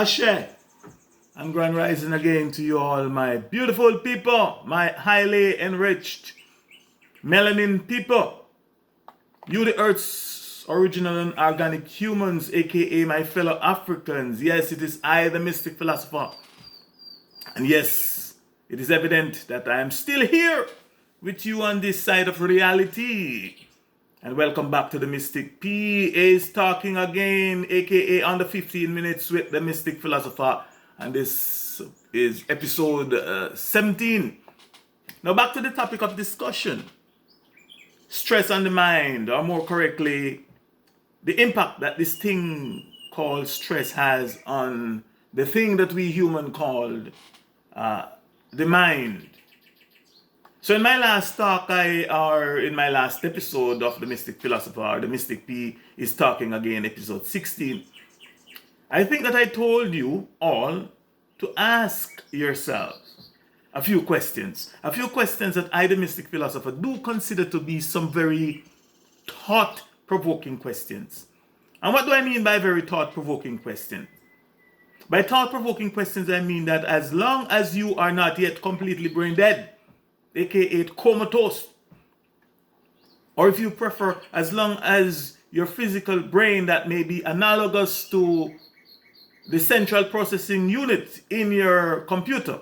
Ashe, and grand rising again to you all, my beautiful people, my highly enriched melanin people, you the earth's original and organic humans, aka my fellow Africans. Yes, it is I, the Mystic Philosopher. And yes, it is evident that I am still here with you on this side of reality. And welcome back to the Mystic P is talking again, aka on the 15 minutes with the Mystic Philosopher. And this is episode 17. Now back to the topic of discussion. Stress on the mind, or more correctly, the impact that this thing called stress has on the thing that we human called the mind. So in my last talk, in my last episode of the Mystic Philosopher, or the Mystic P is talking again, episode 16, I think that I told you all to ask yourselves a few questions that I, the Mystic Philosopher, do consider to be some very thought-provoking questions. And what do I mean by very thought-provoking questions? By thought-provoking questions, I mean that as long as you are not yet completely brain dead, aka comatose, or if you prefer, as long as your physical brain that may be analogous to the central processing unit in your computer,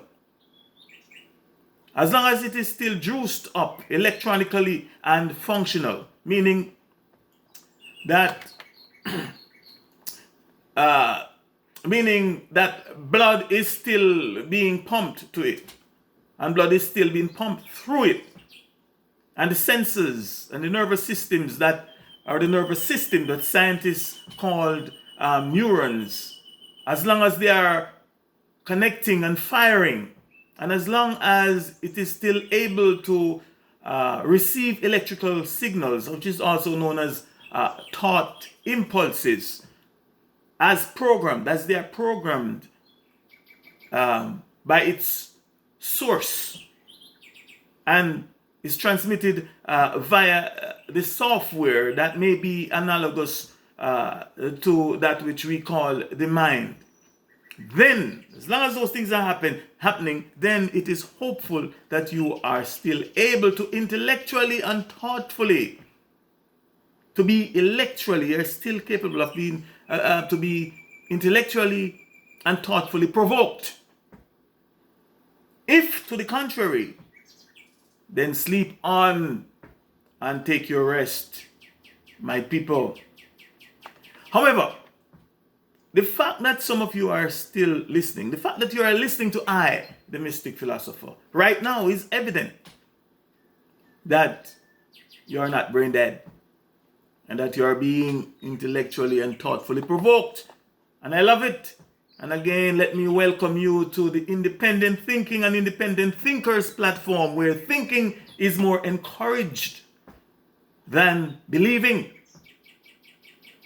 as long as it is still juiced up electronically and functional, meaning that blood is still being pumped to it, and blood is still being pumped through it, and the senses and the nervous systems that are the nervous system that scientists called neurons, as long as they are connecting and firing, and as long as it is still able to receive electrical signals, which is also known as thought impulses, as they are programmed by its source, and is transmitted via the software that may be analogous to that which we call the mind. Then, as long as those things are happening, then it is hopeful that you are still able to intellectually and thoughtfully, you're still capable of being, to be intellectually and thoughtfully provoked. If to the contrary, then sleep on and take your rest, my people. However, the fact that some of you are still listening, the fact that you are listening to I, the Mystic Philosopher, right now is evident that you are not brain dead and that you are being intellectually and thoughtfully provoked. And I love it. And again, let me welcome you to the Independent Thinking and Independent Thinkers platform, where thinking is more encouraged than believing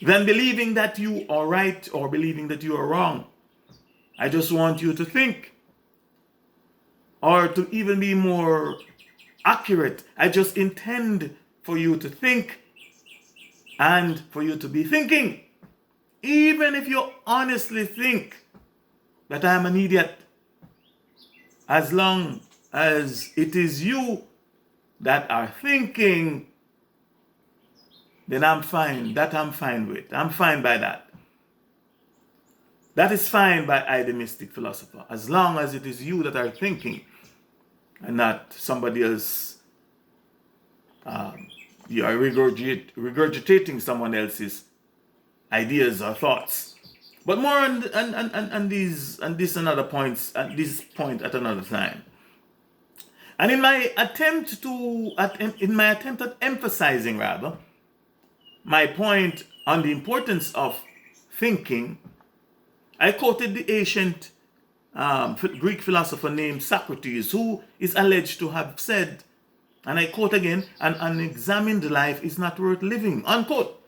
that you are right or believing that you are wrong. I just want you to think, or to even be more accurate, I just intend for you to think and for you to be thinking. Even if you honestly think that I am an idiot, as long as it is you that are thinking, then I'm fine. That I'm fine with. I'm fine by that. That is fine by I, the Mystic Philosopher, as long as it is you that are thinking and not somebody else. You are regurgitating someone else's ideas or thoughts. But more on these and other points, at this point at another time. And in my attempt at emphasizing my point on the importance of thinking, I quoted the ancient Greek philosopher named Socrates, who is alleged to have said, and I quote again, "An unexamined life is not worth living," unquote.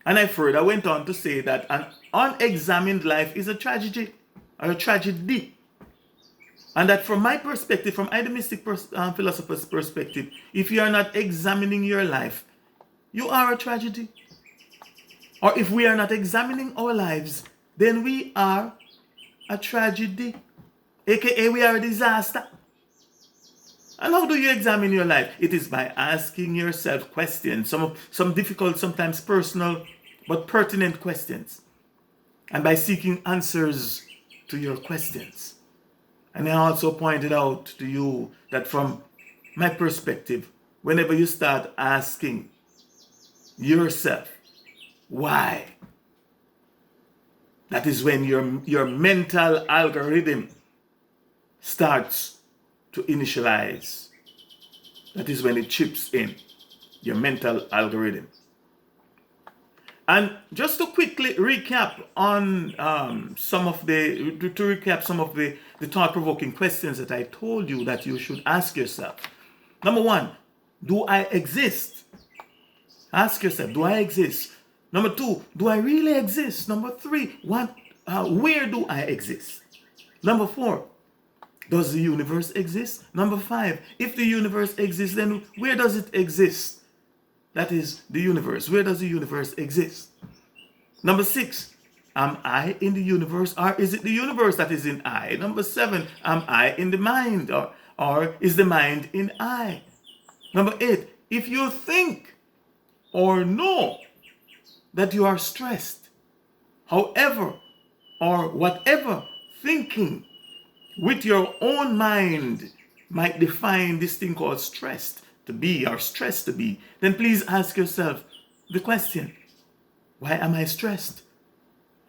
And I further went on to say that an unexamined life is a tragedy, or a tragedy. And that from my perspective, from I, the Mystic Philosopher's perspective, if you are not examining your life, you are a tragedy. Or if we are not examining our lives, then we are a tragedy, aka we are a disaster. And how do you examine your life? It is by asking yourself questions, some difficult, sometimes personal, but pertinent questions. And by seeking answers to your questions. And I also pointed out to you that from my perspective, whenever you start asking yourself, why? That is when your mental algorithm starts to initialize. That is when it chips in, your mental algorithm. And just to quickly recap on some of the thought-provoking questions that I told you that you should ask yourself. Number one, do I exist? Ask yourself, do I exist? Number two, do I really exist? Number three, where do I exist? Number four, does the universe exist? Number five, if the universe exists, then where does it exist? That is the universe. Where does the universe exist? Number six, am I in the universe, or is it the universe that is in I? Number seven, am I in the mind, or is the mind in I? Number eight, if you think or know that you are stressed, however or whatever thinking with your own mind might define this thing called stressed to be or stressed to be, then please ask yourself the question, why am I stressed?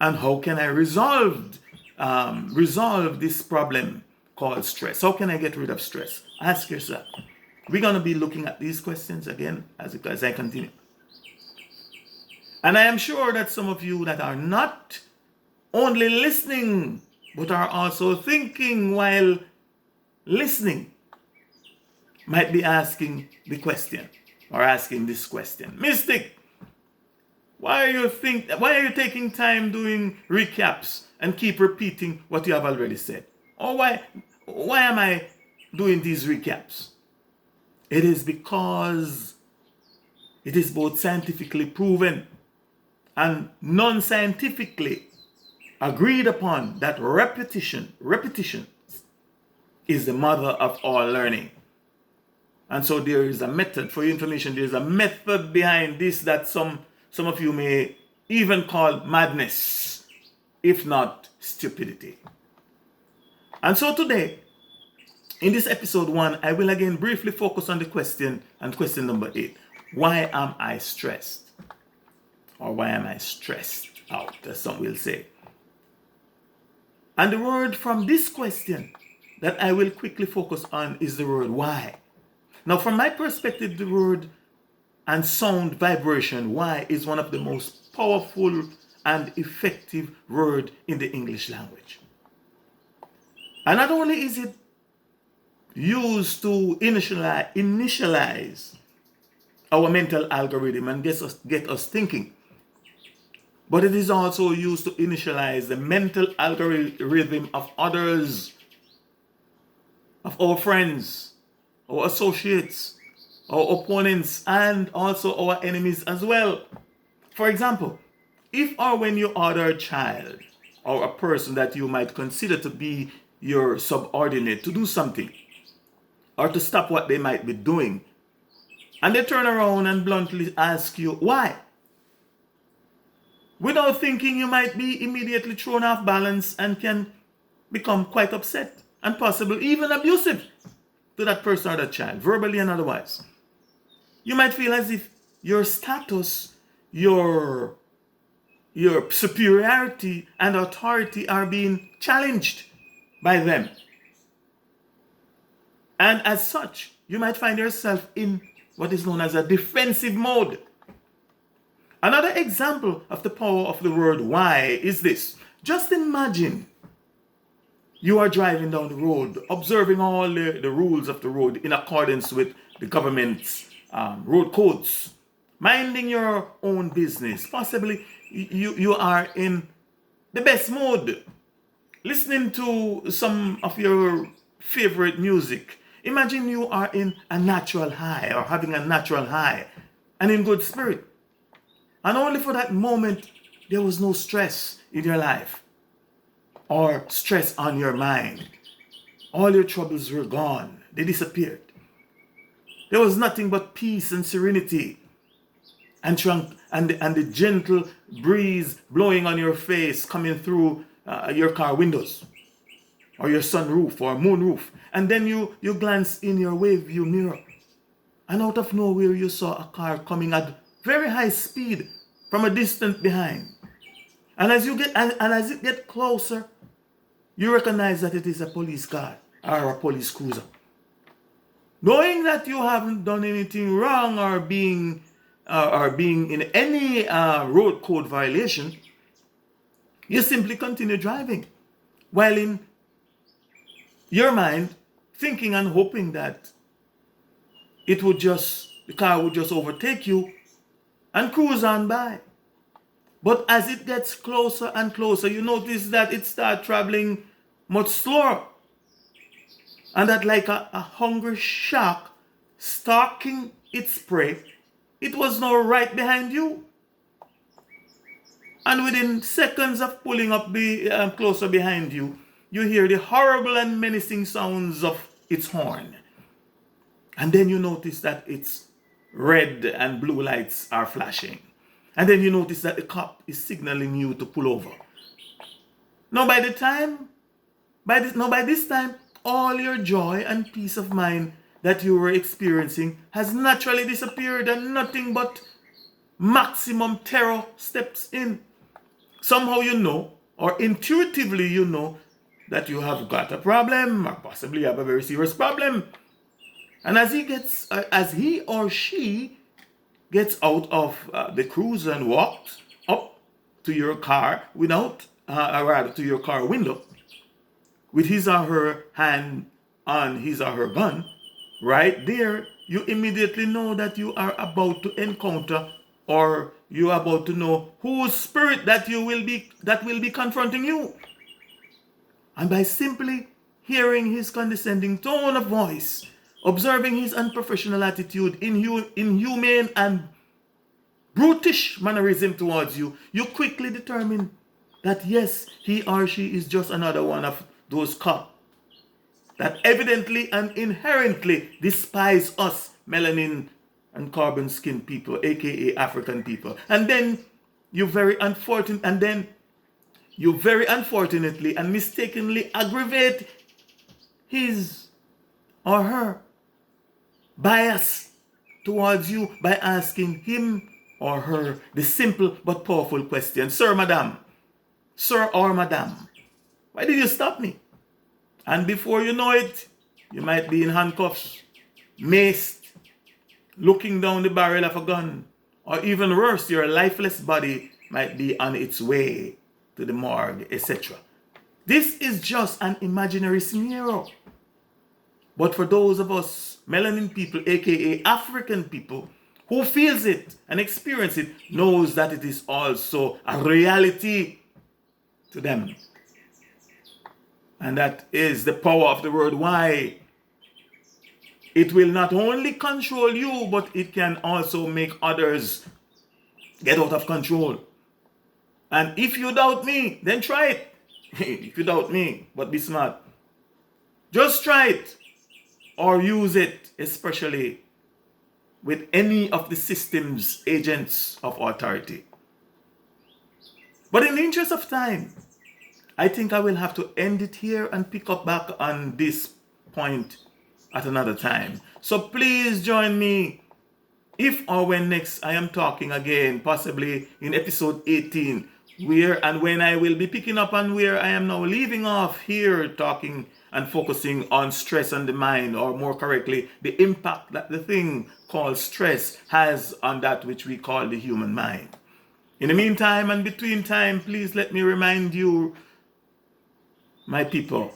And how can I resolve this problem called stress? How can I get rid of stress? Ask yourself. We're going to be looking at these questions again as I continue. And I am sure that some of you that are not only listening, but are also thinking while listening, might be asking the question, or asking this question. Mystic, why are you taking time doing recaps and keep repeating what you have already said? Or why am I doing these recaps? It is because it is both scientifically proven and non-scientifically agreed upon that repetition is the mother of all learning. And so there is a method, for your information, there is a method behind this that some of you may even call madness, if not stupidity. And so today, in this episode 1, I will again briefly focus on the question number 8. Why am I stressed? Or why am I stressed out, as some will say. And the word from this question that I will quickly focus on is the word why. Now, from my perspective, the word and sound vibration, why, is one of the most powerful and effective word in the English language. And not only is it used to initialize our mental algorithm and get us thinking, but it is also used to initialize the mental algorithm of others, of our friends, our associates, our opponents, and also our enemies as well. For example, if or when you order a child or a person that you might consider to be your subordinate to do something or to stop what they might be doing, and they turn around and bluntly ask you why, without thinking, you might be immediately thrown off balance and can become quite upset and possibly even abusive to that person or that child, verbally and otherwise. You might feel as if your status, your superiority and authority are being challenged by them. And as such, you might find yourself in what is known as a defensive mode. Another example of the power of the word why is this. Just imagine you are driving down the road, observing all the rules of the road in accordance with the government's road codes, minding your own business. Possibly you are in the best mood, listening to some of your favorite music. Imagine you are in a natural high or having a natural high and in good spirit. And only for that moment, there was no stress in your life. or stress on your mind. All your troubles were gone. They disappeared. There was nothing but peace and serenity and the gentle breeze blowing on your face coming through your car windows or your sunroof or moonroof. And then you glance in your wave view mirror, and out of nowhere you saw a car coming at very high speed from a distance behind. And as it gets closer, you recognize that it is a police car or a police cruiser. Knowing that you haven't done anything wrong or being in any road code violation, you simply continue driving, while in your mind thinking and hoping that the car would just overtake you and cruise on by. But as it gets closer and closer, you notice that it starts traveling much slower, and that like a hungry shark stalking its prey, it was now right behind you. And within seconds of pulling up closer behind you, you hear the horrible and menacing sounds of its horn. And then you notice that its red and blue lights are flashing. And then you notice that the cop is signaling you to pull over. Now by this time, all your joy and peace of mind that you were experiencing has naturally disappeared, and nothing but maximum terror steps in. Somehow you know, or intuitively you know, that you have got a problem, or possibly have a very serious problem. And as he or she gets out of the cruiser and walks up to your car to your car window, with his or her hand on his or her gun, right there, you immediately know that you are about to encounter, or you are about to know whose spirit that will be confronting you. And by simply hearing his condescending tone of voice, observing his unprofessional attitude, inhumane and brutish mannerism towards you, you quickly determine that yes, he or she is just another one of those cops that evidently and inherently despise us melanin and carbon skinned people, aka African people. And then you very unfortunately and mistakenly aggravate his or her bias towards you by asking him or her the simple but powerful question, sir or madam, why did you stop me? And before you know it, you might be in handcuffs, maced, looking down the barrel of a gun, or even worse, your lifeless body might be on its way to the morgue, etc. This is just an imaginary scenario. But for those of us melanin people, aka African people, who feels it and experience it, knows that it is also a reality to them. And that is the power of the word why. It will not only control you, but it can also make others get out of control. And if you doubt me, then try it. If you doubt me, but be smart. Just try it or use it, especially with any of the system's agents of authority. But in the interest of time, I think I will have to end it here and pick up back on this point at another time. So please join me if or when next I am talking again, possibly in episode 18, where and when I will be picking up on where I am now leaving off here, talking and focusing on stress on the mind, or more correctly, the impact that the thing called stress has on that which we call the human mind. In the meantime and between time, please let me remind you, my people,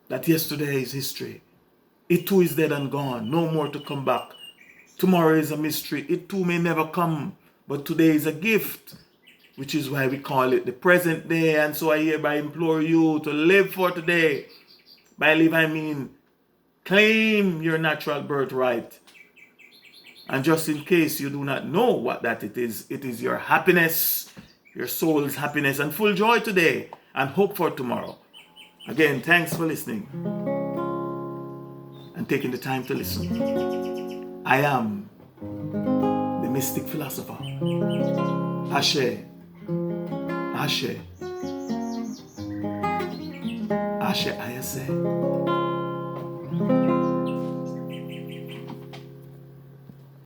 that yesterday is history. It too is dead and gone, no more to come back. Tomorrow is a mystery. It too may never come, but today is a gift, which is why we call it the present day. And so I hereby implore you to live for today. By live, I mean claim your natural birthright. And just in case you do not know what that it is your happiness, your soul's happiness and full joy today. and hope for tomorrow. Again, thanks for listening and taking the time to listen. I am the Mystic Philosopher. Ashe, Ashe, Ashe Ayase.